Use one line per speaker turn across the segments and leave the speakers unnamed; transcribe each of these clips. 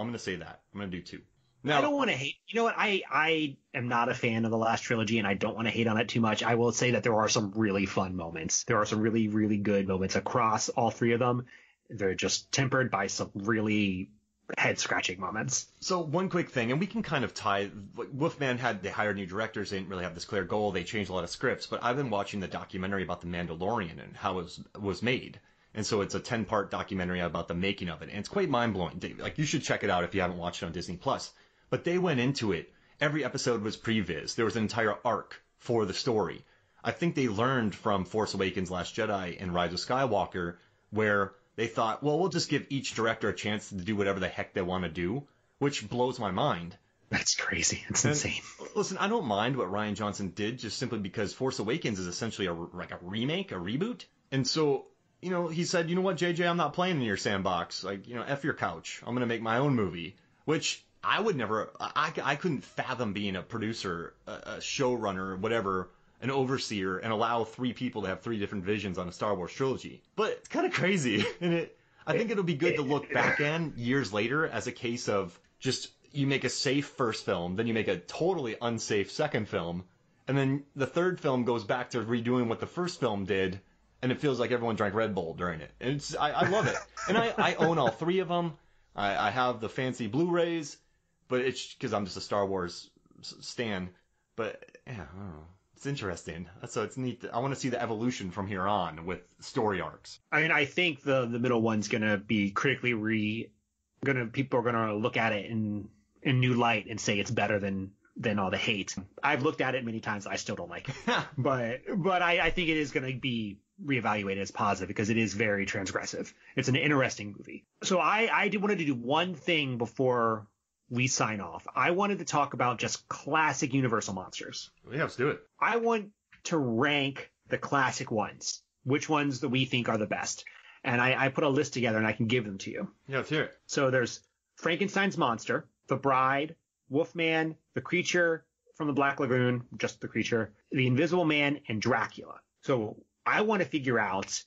going to say that. I'm going to do 2.
Now, I don't want to hate. You know what? I am not a fan of the last trilogy, and I don't want to hate on it too much. I will say that there are some really fun moments. There are some really, really good moments across all 3 of them. They're just tempered by some really head-scratching moments.
So one quick thing, and we can kind of tie, like, Wolfman they hired new directors, they didn't really have this clear goal, they changed a lot of scripts, but I've been watching the documentary about The Mandalorian and how it was made. And so it's a 10-part documentary about the making of it, and it's quite mind-blowing. Like, you should check it out if you haven't watched it on Disney+. But they went into it, every episode was previs. There was an entire arc for the story. I think they learned from Force Awakens, Last Jedi, and Rise of Skywalker, where they thought, well, we'll just give each director a chance to do whatever the heck they want to do, which blows my mind.
That's crazy. It's insane.
Listen, I don't mind what Rian Johnson did, just simply because Force Awakens is essentially like a remake, a reboot. And so, he said, you know what, JJ, I'm not playing in your sandbox. Like, F your couch. I'm going to make my own movie, which I would never, I couldn't fathom being a producer, a showrunner, whatever, an overseer, and allow 3 people to have 3 different visions on a Star Wars trilogy. But it's kind of crazy. And I think it'll be good to look back in years later as a case of just, you make a safe first film, then you make a totally unsafe second film, and then the third film goes back to redoing what the first film did, and it feels like everyone drank Red Bull during it. And I love it. And I own all 3 of them. I have the fancy Blu-rays, but it's because I'm just a Star Wars stan. But, yeah, I don't know. It's interesting. So it's neat. I want to see the evolution from here on with story arcs.
I mean, I think the middle one's going to be critically people are going to look at it in new light and say it's better than all the hate. I've looked at it many times. I still don't like it. but I think it is going to be reevaluated as positive because it is very transgressive. It's an interesting movie. So I wanted to do one thing before we sign off. I wanted to talk about just classic Universal monsters.
Yeah, let's do it.
I want to rank the classic ones, which ones that we think are the best. And I put a list together and I can give them to you.
Yeah, let's hear it.
So there's Frankenstein's monster, The Bride, Wolfman, The Creature from the Black Lagoon, just The Creature, The Invisible Man, and Dracula. So I want to figure out,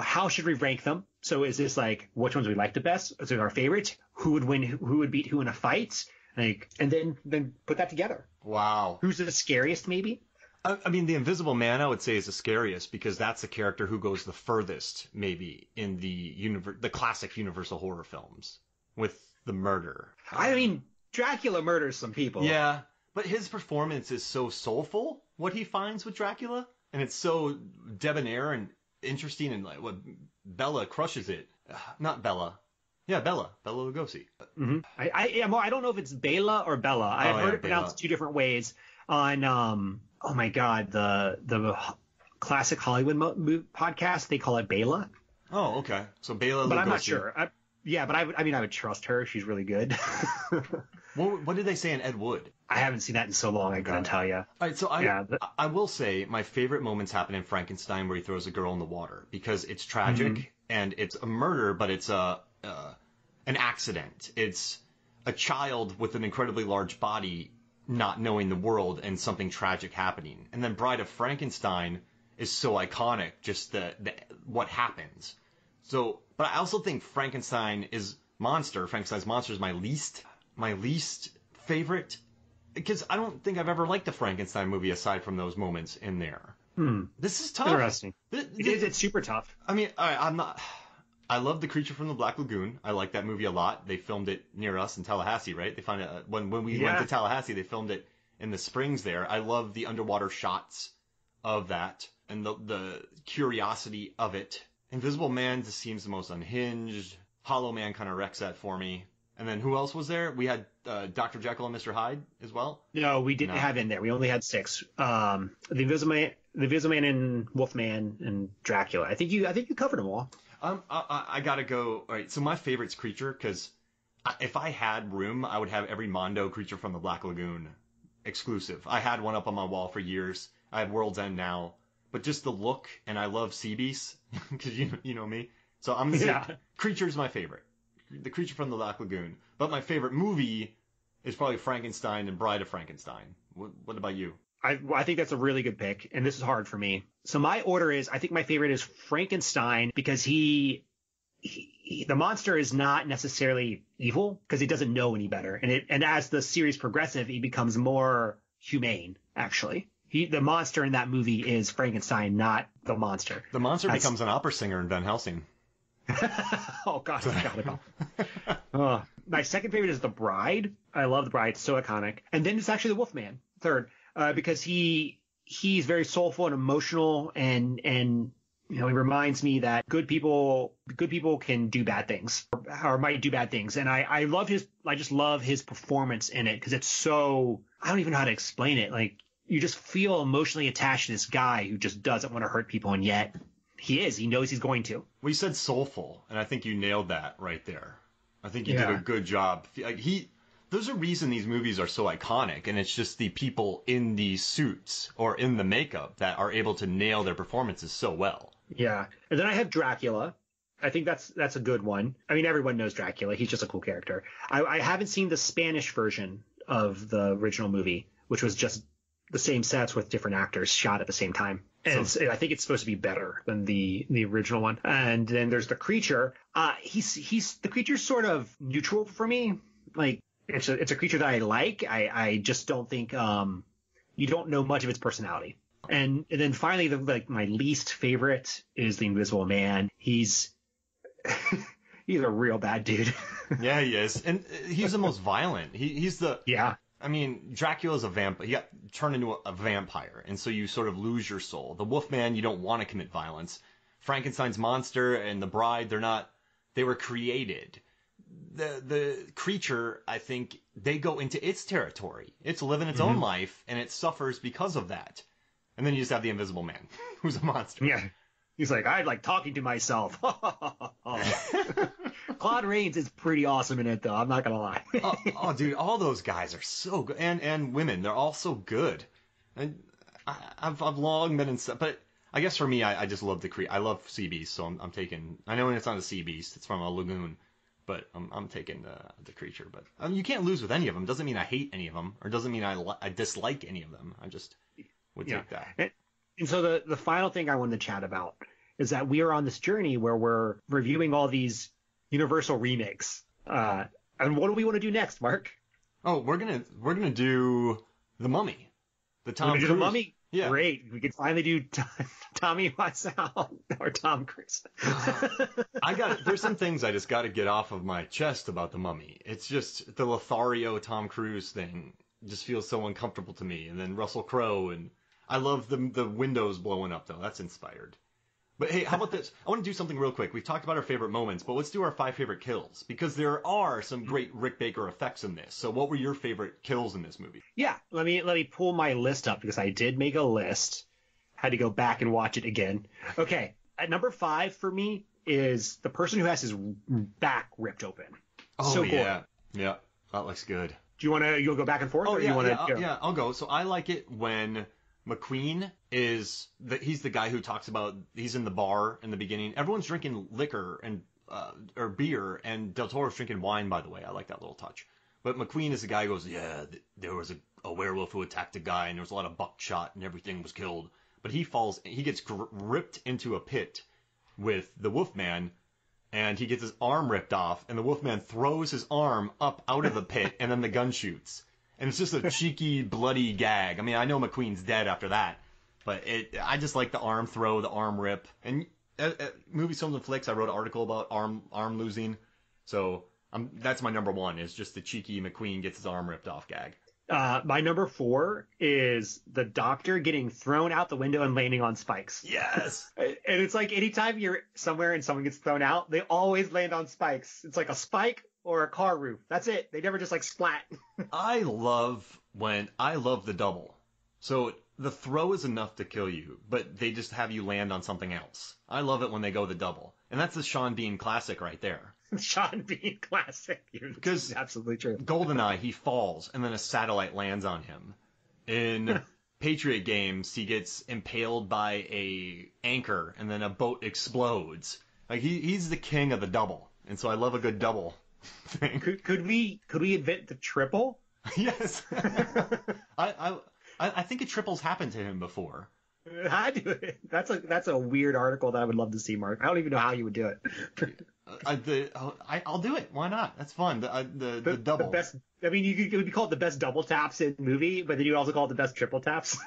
how should we rank them? So is this like which ones we like the best? Is it our favorites? Who would win? Who would beat who in a fight? And then put that together.
Wow.
Who's the scariest? Maybe.
I mean, the Invisible Man, I would say, is the scariest because that's the character who goes the furthest, maybe, in the classic Universal horror films with the murder.
I mean, Dracula murders some people.
Yeah, but his performance is so soulful. What he finds with Dracula, and it's so debonair and interesting, and like what Bella crushes it. Not Bella. Yeah, Bella Lugosi.
Mm-hmm. I don't know if it's Bela or Bella. I've heard it pronounced 2 different ways on oh my god, the classic Hollywood podcast. They call it Bela.
Oh, okay. So Bela Lugosi.
But I'm not sure. I would trust her. She's really good.
What did they say in Ed Wood?
I haven't seen that in so long. I couldn't tell you.
All right, so I will say my favorite moments happen in Frankenstein where he throws a girl in the water because it's tragic and it's a murder, but it's an accident. It's a child with an incredibly large body not knowing the world and something tragic happening. And then Bride of Frankenstein is so iconic, just what happens. So, but I also think Frankenstein's monster is my least favorite, because I don't think I've ever liked a Frankenstein movie aside from those moments in there. This is tough.
Interesting. It's super tough.
I mean, I love The Creature from the Black Lagoon. I like that movie a lot. They filmed it near us in Tallahassee, right? They found it when we went to Tallahassee. They filmed it in the springs there. I love the underwater shots of that and the curiosity of it. Invisible Man just seems the most unhinged. Hollow Man kind of wrecks that for me. And then who else was there? We had Dr. Jekyll and Mr. Hyde as well.
No, we didn't have in there. We only had 6. The Invisible Man and Wolfman and Dracula. I think you covered them all.
I gotta go. All right, so my favorite's Creature, because if I had room, I would have every Mondo Creature from the Black Lagoon exclusive. I had one up on my wall for years. I have World's End now, but just the look, and I love sea beasts, because you know me. So I'm gonna say Creature's my favorite. The Creature from the Black Lagoon. But my favorite movie is probably Frankenstein and Bride of Frankenstein. What about you?
I think that's a really good pick, and this is hard for me. So my order is, I think my favorite is Frankenstein because he the monster is not necessarily evil because he doesn't know any better. And as the series progresses, he becomes more humane, actually. The monster in that movie is Frankenstein, not the monster.
The monster becomes an opera singer in Van Helsing.
Oh, God, I forgot about that. My second favorite is The Bride. I love The Bride. It's so iconic. And then it's actually The Wolfman, third, because he's very soulful and emotional, and he reminds me that good people can do bad things or might do bad things. And I just love his performance in it because it's so, I don't even know how to explain it. Like, you just feel emotionally attached to this guy who just doesn't want to hurt people, and yet he knows he's going to.
Well, you said soulful, and I think you nailed that right there. I think you did a good job. Like, there's a reason these movies are so iconic, and it's just the people in these suits or in the makeup that are able to nail their performances so well.
Yeah. And then I have Dracula. I think that's a good one. I mean, everyone knows Dracula. He's just a cool character. I haven't seen the Spanish version of the original movie, which was just the same sets with different actors shot at the same time. And I think it's supposed to be better than the original one. And then there's the creature. The creature's sort of neutral for me. Like, it's a creature that I like. I just don't think you don't know much of its personality. And then finally, my least favorite is the Invisible Man. He's a real bad dude.
Yeah, he is, and he's the most violent. He's the I mean, Dracula's a vampire. He got turned into a vampire, and so you sort of lose your soul. The Wolfman, you don't want to commit violence. Frankenstein's monster and the Bride, they were created. The creature, I think, they go into its territory. It's living its own life, and it suffers because of that. And then you just have the Invisible Man, who's a monster.
Yeah. He's like, I like talking to myself. Claude Rains is pretty awesome in it, though. I'm not going to lie.
oh, dude, all those guys are so good. And women, they're all so good. And I've long been in stuff, but I guess for me, I just love I love sea beasts, so I'm taking, I know it's not a sea beast, it's from a lagoon, but I'm taking the creature. But you can't lose with any of them. Doesn't mean I hate any of them, or doesn't mean I dislike any of them. I just would take that.
And so the final thing I wanted to chat about is that we are on this journey where we're reviewing all these Universal remakes. And what do we want to do next, Mark?
Oh, we're gonna do The Mummy. The Tom Cruise.
The Mummy?
Yeah.
Great. We can finally do Tommy Wiseau or Tom Cruise.
There's some things I just got to get off of my chest about The Mummy. It's just the Lothario Tom Cruise thing just feels so uncomfortable to me. And then Russell Crowe, and I love the windows blowing up, though. That's inspired. But hey, how about this? I want to do something real quick. We've talked about our favorite moments, but let's do our 5 favorite kills, because there are some great Rick Baker effects in this. So what were your favorite kills in this movie?
Yeah, let me pull my list up, because I did make a list. Had to go back and watch it again. Okay, at number 5 for me is the person who has his back ripped open.
Oh, so yeah. Cool. Yeah, that looks good.
Do you want to go back and forth?
Oh,
or
yeah,
you wanna,
yeah, I'll go. So I like it when McQueen he's the guy who talks about, he's in the bar in the beginning. Everyone's drinking liquor and or beer, and Del Toro's drinking wine, by the way. I like that little touch. But McQueen is the guy who goes, yeah, there was a werewolf who attacked a guy, and there was a lot of buckshot, and everything was killed. But he gets ripped into a pit with the Wolfman, and he gets his arm ripped off, and the Wolfman throws his arm up out of the pit, and then the gun shoots. And it's just a cheeky, bloody gag. I mean, I know McQueen's dead after that, but I just like the arm throw, the arm rip. And Movies, Films, and Flicks, I wrote an article about arm losing. So that's my number 1, is just the cheeky McQueen gets his arm ripped off gag.
My number 4 is the doctor getting thrown out the window and landing on spikes.
Yes.
And it's like anytime you're somewhere and someone gets thrown out, they always land on spikes. It's like a spike or a car roof. That's it. They never just like splat.
I love the double. So the throw is enough to kill you, but they just have you land on something else. I love it when they go the double. And that's the Sean Bean classic right there.
Sean Bean classic. Because absolutely true.
GoldenEye, he falls, and then a satellite lands on him. In Patriot Games, he gets impaled by a anchor, and then a boat explodes. Like he's the king of the double, and so I love a good double thing.
Could we invent the triple?
Yes. I think a triple's happened to him before.
I do it. That's a weird article that I would love to see, Mark. I don't even know how you would do it.
I'll do it. Why not? That's fun. The double.
The best. I mean, you could call it the best double taps in movie, but then you would also call it the best triple taps.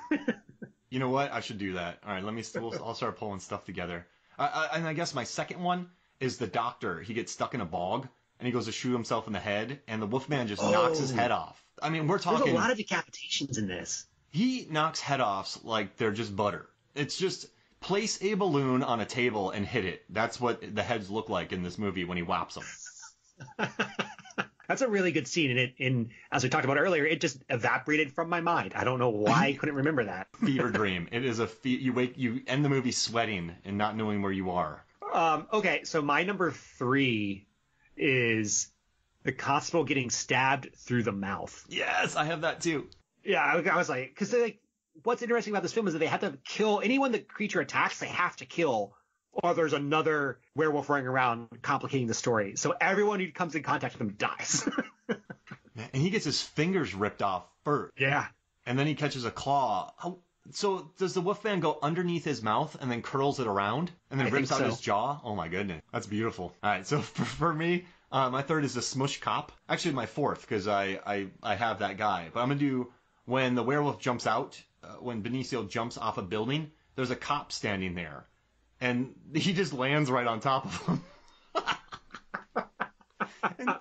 You know what? I should do that. All right, I'll start pulling stuff together. And I guess my second one is the doctor. He gets stuck in a bog and he goes to shoot himself in the head, and the Wolfman just knocks his head off. I mean, we're talking.
There's a lot of decapitations in this.
He knocks head offs like they're just butter. It's just place a balloon on a table and hit it. That's what the heads look like in this movie when he whaps them.
That's a really good scene, and as we talked about earlier, it just evaporated from my mind. I don't know why I couldn't remember that.
Fever dream. It is you end the movie sweating and not knowing where you are.
Okay, so my number 3 is the constable getting stabbed through the mouth.
Yes, I have that too.
Yeah, I was like, because what's interesting about this film is that they have to kill anyone the creature attacks. They have to kill, or there's another werewolf running around complicating the story. So everyone who comes in contact with him dies.
And he gets his fingers ripped off first.
Yeah.
And then he catches a claw. So does the Wolfman go underneath his mouth and then curls it around and then rips out his jaw? Oh my goodness, that's beautiful. All right, so for me, my third is the Smush Cop. Actually, my fourth, because I have that guy. But I'm gonna do when the werewolf jumps out, when Benicio jumps off a building. There's a cop standing there, and he just lands right on top of him. And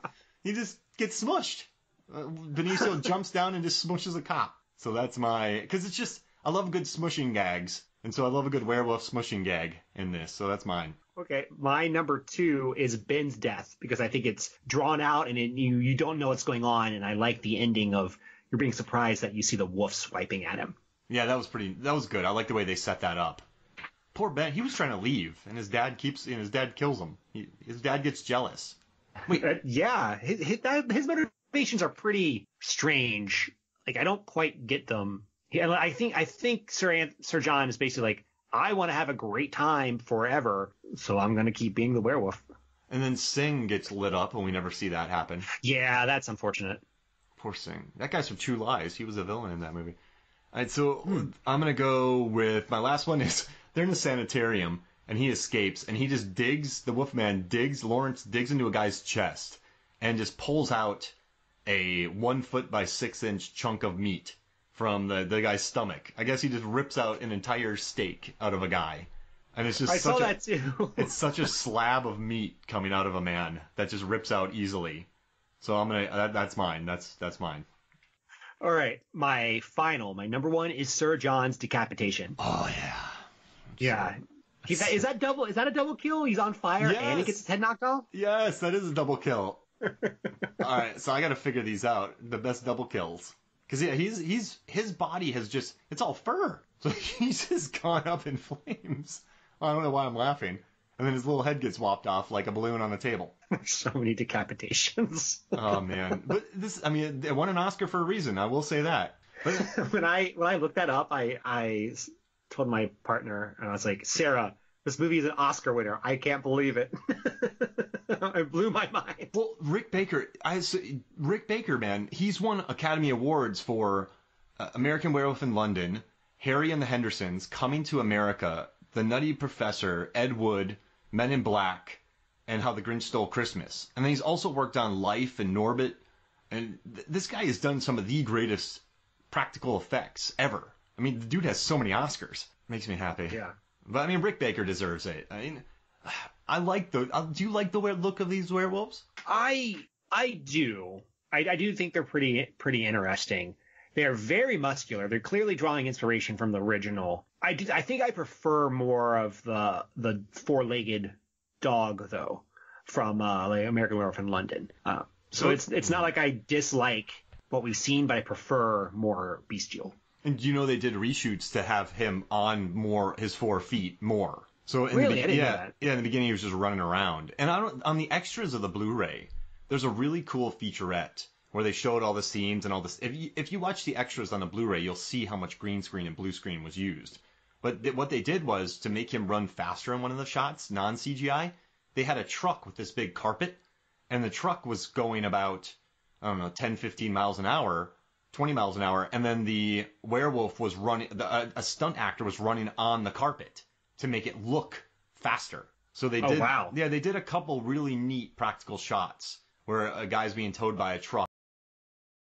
he just gets smushed. Benicio jumps down and just smushes a cop. So that's because it's just, I love good smushing gags. And so I love a good werewolf smushing gag in this. So that's mine.
Okay. My number 2 is Ben's death, because I think it's drawn out and you don't know what's going on. And I like the ending of you're being surprised that you see the wolf swiping at him.
Yeah, that was good. I like the way they set that up. Poor Ben, he was trying to leave and his dad kills him. His dad gets jealous.
Wait, yeah. His motivations are pretty strange. Like, I don't quite get them. I think Sir John is basically like, I want to have a great time forever, so I'm going to keep being the werewolf.
And then Singh gets lit up, and we never see that happen.
Yeah, that's unfortunate.
Poor Singh. That guy's from True Lies. He was a villain in that movie. All right, so I'm going to go with my last one is they're in the sanitarium, and he escapes, and he just the Wolfman Lawrence digs into a guy's chest, and just pulls out a 1 foot by 6 inch chunk of meat from the guy's stomach. I guess he just rips out an entire steak out of a guy. And it's just
saw that too.
It's such a slab of meat coming out of a man that just rips out easily. So that's mine. That's mine.
All right. My number 1 is Sir John's decapitation.
Oh yeah.
Yeah. Is that a double kill? He's on fire and he gets his head knocked off?
Yes, that is a double kill. All right, so I got to figure these out. The best double kills, because yeah, his body has just, it's all fur, so he's just gone up in flames. I don't know why I'm laughing. And then his little head gets whopped off like a balloon on a table.
So many decapitations.
Oh man, but it won an Oscar for a reason. I will say that. But
when I looked that up, I told my partner, and I was like, Sarah, this movie is an Oscar winner. I can't believe it. It blew my mind.
Well, Rick Baker, man, he's won Academy Awards for American Werewolf in London, Harry and the Hendersons, Coming to America, The Nutty Professor, Ed Wood, Men in Black, and How the Grinch Stole Christmas. And then he's also worked on Life and Norbit. And this guy has done some of the greatest practical effects ever. I mean, the dude has so many Oscars. Makes me happy.
Yeah.
But I mean, Rick Baker deserves it. I mean, I like do you like the look of these werewolves?
I do. I do think they're pretty interesting. They're very muscular. They're clearly drawing inspiration from the original. I think I prefer more of the 4-legged dog though from like American Werewolf in London. So it's not like I dislike what we've seen, but I prefer more bestial.
And they did reshoots to have him on his 4 feet more. So in
really, I didn't know that.
Yeah, in the beginning he was just running around. And on the extras of the Blu-ray, there's a really cool featurette where they showed all the scenes and all this. If you watch the extras on the Blu-ray, you'll see how much green screen and blue screen was used. But what they did was to make him run faster in one of the shots, non-CGI. They had a truck with this big carpet, and the truck was going about 10, 15 miles an hour. 20 miles an hour, and then the werewolf was running, a stunt actor was running on the carpet to make it look faster. So they
Oh,
did,
wow.
yeah, they did a couple really neat practical shots where a guy's being towed by a truck.